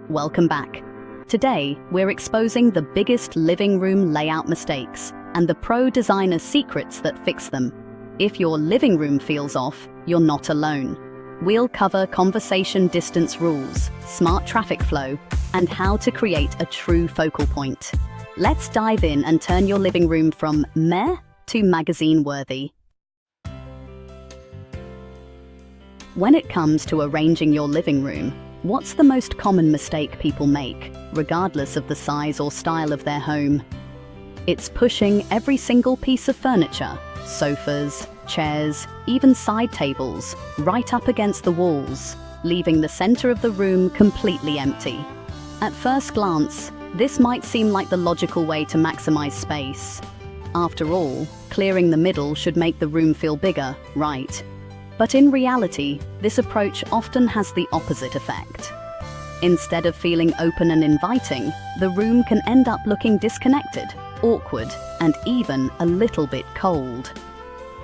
Welcome back. Today, we're exposing the biggest living room layout mistakes and the pro designer secrets that fix them. If your living room feels off, you're not alone. We'll cover conversation distance rules, smart traffic flow, and how to create a true focal point. Let's dive in and turn your living room from meh to magazine-worthy. When it comes to arranging your living room, what's the most common mistake people make, regardless of the size or style of their home? It's pushing every single piece of furniture, sofas, chairs, even side tables, right up against the walls, leaving the center of the room completely empty. At first glance, this might seem like the logical way to maximize space. After all, clearing the middle should make the room feel bigger, right? But in reality, this approach often has the opposite effect. Instead of feeling open and inviting, the room can end up looking disconnected, awkward, and even a little bit cold.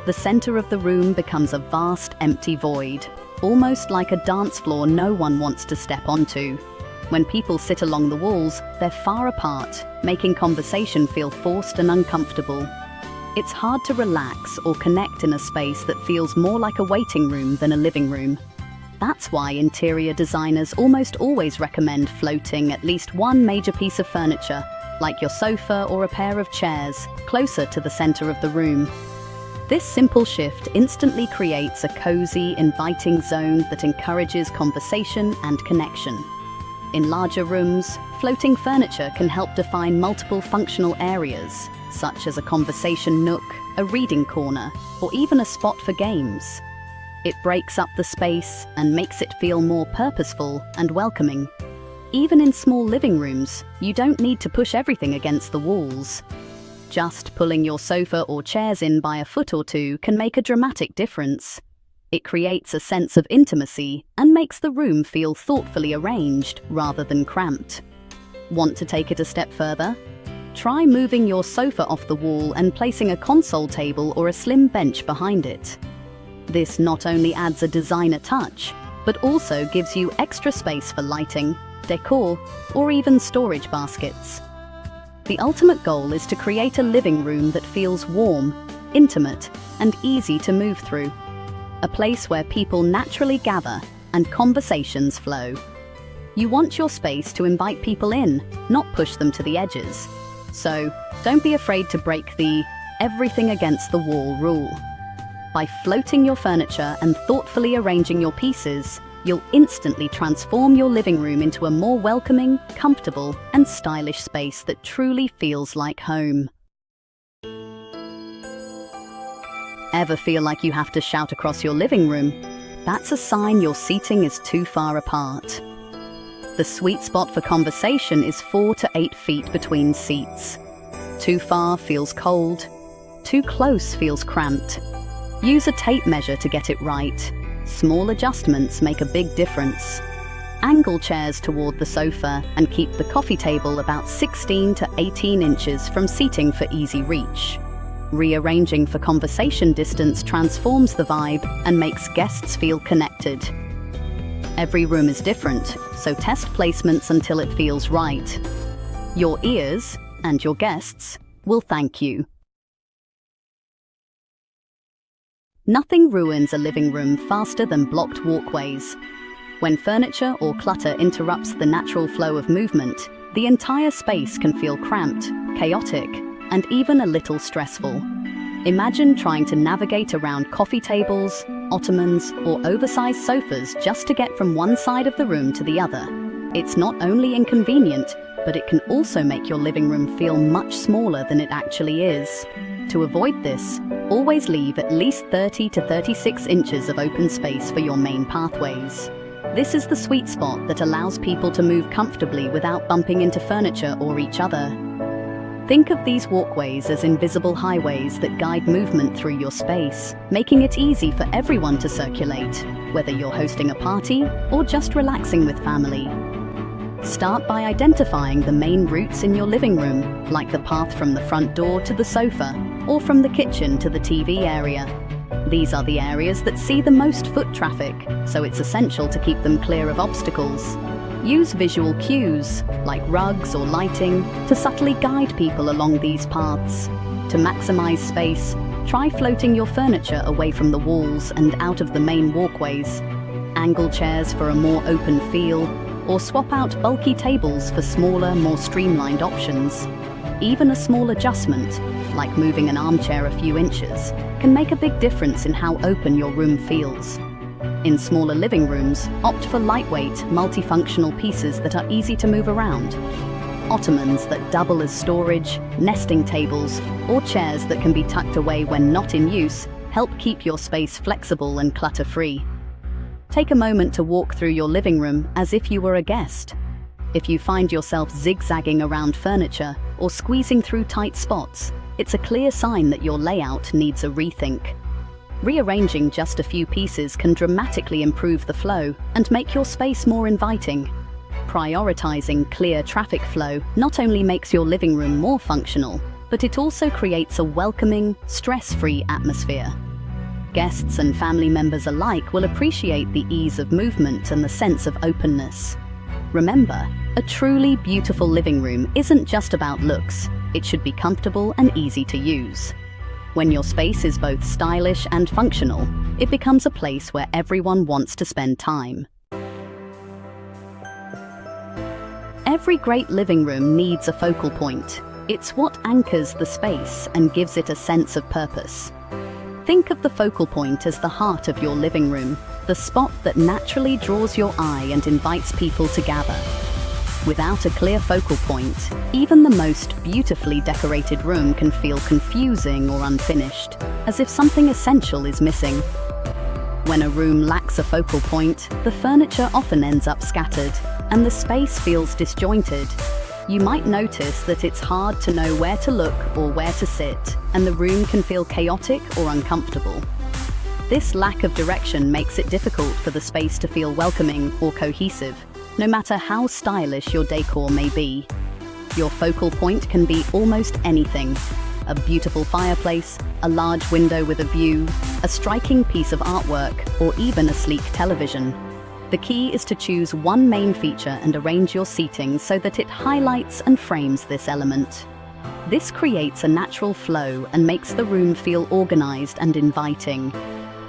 The center of the room becomes a vast, empty void, almost like a dance floor no one wants to step onto. When people sit along the walls, they're far apart, making conversation feel forced and uncomfortable. It's hard to relax or connect in a space that feels more like a waiting room than a living room. That's why interior designers almost always recommend floating at least one major piece of furniture, like your sofa or a pair of chairs, closer to the center of the room. This simple shift instantly creates a cozy, inviting zone that encourages conversation and connection. In larger rooms, floating furniture can help define multiple functional areas, such as a conversation nook, a reading corner, or even a spot for games. It breaks up the space and makes it feel more purposeful and welcoming. Even in small living rooms, you don't need to push everything against the walls. Just pulling your sofa or chairs in by a foot or two can make a dramatic difference. It creates a sense of intimacy and makes the room feel thoughtfully arranged rather than cramped. Want to take it a step further? Try moving your sofa off the wall and placing a console table or a slim bench behind it. This not only adds a designer touch, but also gives you extra space for lighting, decor, or even storage baskets. The ultimate goal is to create a living room that feels warm, intimate, and easy to move through. A place where people naturally gather and conversations flow. You want your space to invite people in, not push them to the edges. So, don't be afraid to break the everything against the wall rule. By floating your furniture and thoughtfully arranging your pieces, you'll instantly transform your living room into a more welcoming, comfortable, and stylish space that truly feels like home. Ever feel like you have to shout across your living room? That's a sign your seating is too far apart. The sweet spot for conversation is 4 to 8 feet between seats. Too far feels cold. Too close feels cramped. Use a tape measure to get it right. Small adjustments make a big difference. Angle chairs toward the sofa and keep the coffee table about 16 to 18 inches from seating for easy reach. Rearranging for conversation distance transforms the vibe and makes guests feel connected. Every room is different, so test placements until it feels right. Your ears, and your guests, will thank you. Nothing ruins a living room faster than blocked walkways. When furniture or clutter interrupts the natural flow of movement, the entire space can feel cramped, chaotic, and even a little stressful. Imagine trying to navigate around coffee tables, ottomans, or oversized sofas just to get from one side of the room to the other. It's not only inconvenient, but it can also make your living room feel much smaller than it actually is. To avoid this, always leave at least 30 to 36 inches of open space for your main pathways. This is the sweet spot that allows people to move comfortably without bumping into furniture or each other. Think of these walkways as invisible highways that guide movement through your space, making it easy for everyone to circulate, whether you're hosting a party or just relaxing with family. Start by identifying the main routes in your living room, like the path from the front door to the sofa, or from the kitchen to the TV area. These are the areas that see the most foot traffic, so it's essential to keep them clear of obstacles. Use visual cues, like rugs or lighting, to subtly guide people along these paths. To maximize space, try floating your furniture away from the walls and out of the main walkways. Angle chairs for a more open feel, or swap out bulky tables for smaller, more streamlined options. Even a small adjustment, like moving an armchair a few inches, can make a big difference in how open your room feels. In smaller living rooms, opt for lightweight, multifunctional pieces that are easy to move around. Ottomans that double as storage, nesting tables, or chairs that can be tucked away when not in use help keep your space flexible and clutter-free. Take a moment to walk through your living room as if you were a guest. If you find yourself zigzagging around furniture or squeezing through tight spots, it's a clear sign that your layout needs a rethink. Rearranging just a few pieces can dramatically improve the flow and make your space more inviting. Prioritizing clear traffic flow not only makes your living room more functional, but it also creates a welcoming, stress-free atmosphere. Guests and family members alike will appreciate the ease of movement and the sense of openness. Remember, a truly beautiful living room isn't just about looks. It should be comfortable and easy to use. When your space is both stylish and functional, it becomes a place where everyone wants to spend time. Every great living room needs a focal point. It's what anchors the space and gives it a sense of purpose. Think of the focal point as the heart of your living room, the spot that naturally draws your eye and invites people to gather. Without a clear focal point, even the most beautifully decorated room can feel confusing or unfinished, as if something essential is missing. When a room lacks a focal point, the furniture often ends up scattered, and the space feels disjointed. You might notice that it's hard to know where to look or where to sit, and the room can feel chaotic or uncomfortable. This lack of direction makes it difficult for the space to feel welcoming or cohesive, no matter how stylish your decor may be. Your focal point can be almost anything: a beautiful fireplace, a large window with a view, a striking piece of artwork, or even a sleek television. The key is to choose one main feature and arrange your seating so that it highlights and frames this element. This creates a natural flow and makes the room feel organized and inviting.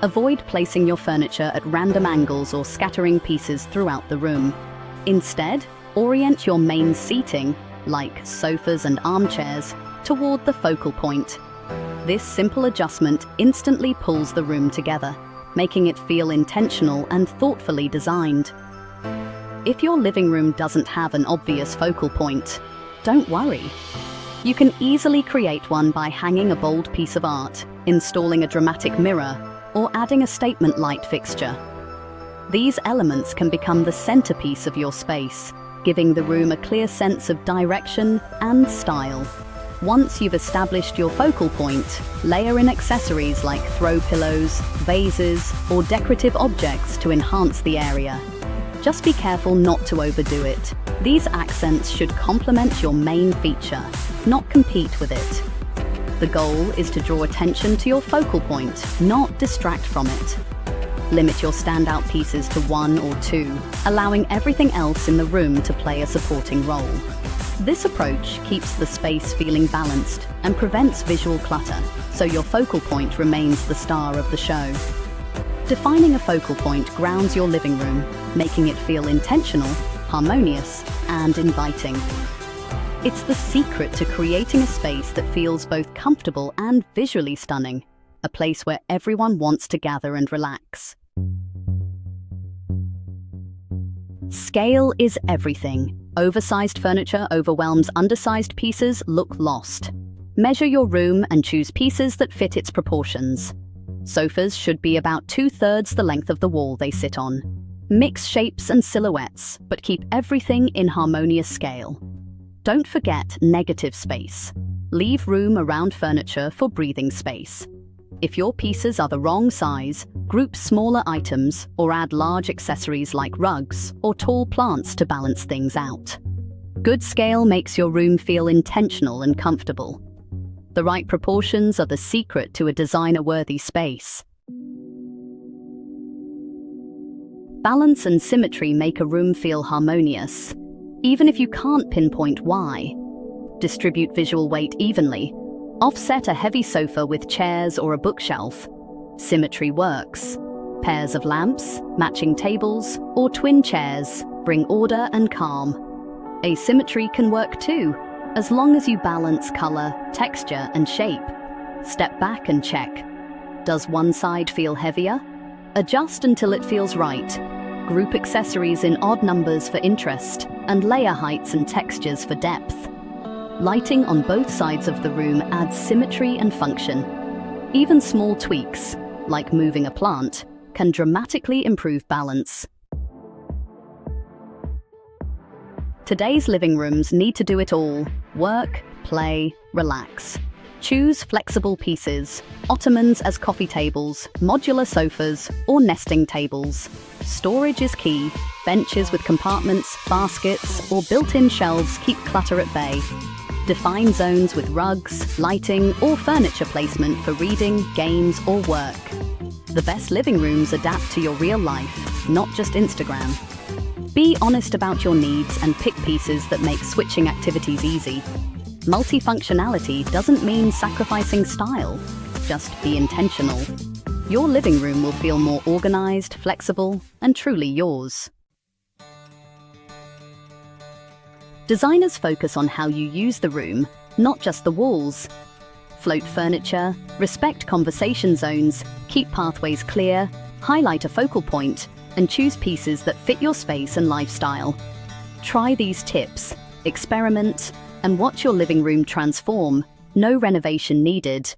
Avoid placing your furniture at random angles or scattering pieces throughout the room. Instead, orient your main seating, like sofas and armchairs, toward the focal point. This simple adjustment instantly pulls the room together, making it feel intentional and thoughtfully designed. If your living room doesn't have an obvious focal point, don't worry. You can easily create one by hanging a bold piece of art, installing a dramatic mirror, or adding a statement light fixture. These elements can become the centerpiece of your space, giving the room a clear sense of direction and style. Once you've established your focal point, layer in accessories like throw pillows, vases, or decorative objects to enhance the area. Just be careful not to overdo it. These accents should complement your main feature, not compete with it. The goal is to draw attention to your focal point, not distract from it. Limit your standout pieces to 1 or 2, allowing everything else in the room to play a supporting role. This approach keeps the space feeling balanced and prevents visual clutter, so your focal point remains the star of the show. Defining a focal point grounds your living room, making it feel intentional, harmonious, and inviting. It's the secret to creating a space that feels both comfortable and visually stunning, a place where everyone wants to gather and relax. Scale is everything. Oversized furniture overwhelms undersized pieces look lost. Measure your room and choose pieces that fit its proportions. Sofas should be about 2/3 the length of the wall they sit on. Mix shapes and silhouettes, but keep everything in harmonious scale. Don't forget negative space. Leave room around furniture for breathing space. If your pieces are the wrong size, group smaller items or add large accessories like rugs or tall plants to balance things out. Good scale makes your room feel intentional and comfortable. The right proportions are the secret to a designer-worthy space. Balance and symmetry make a room feel harmonious, even if you can't pinpoint why. Distribute visual weight evenly. Offset a heavy sofa with chairs or a bookshelf. Symmetry works. Pairs of lamps, matching tables, or twin chairs bring order and calm. Asymmetry can work too, as long as you balance color, texture, and shape. Step back and check. Does one side feel heavier? Adjust until it feels right. Group accessories in odd numbers for interest, and layer heights and textures for depth. Lighting on both sides of the room adds symmetry and function. Even small tweaks, like moving a plant, can dramatically improve balance. Today's living rooms need to do it all: work, play, relax. Choose flexible pieces, ottomans as coffee tables, modular sofas, or nesting tables. Storage is key. Benches with compartments, baskets, or built-in shelves keep clutter at bay. Define zones with rugs, lighting, or furniture placement for reading, games, or work. The best living rooms adapt to your real life, not just Instagram. Be honest about your needs and pick pieces that make switching activities easy. Multifunctionality doesn't mean sacrificing style. Just be intentional. Your living room will feel more organized, flexible, and truly yours. Designers focus on how you use the room, not just the walls. Float furniture, respect conversation zones, keep pathways clear, highlight a focal point, and choose pieces that fit your space and lifestyle. Try these tips, experiment, and watch your living room transform. No renovation needed.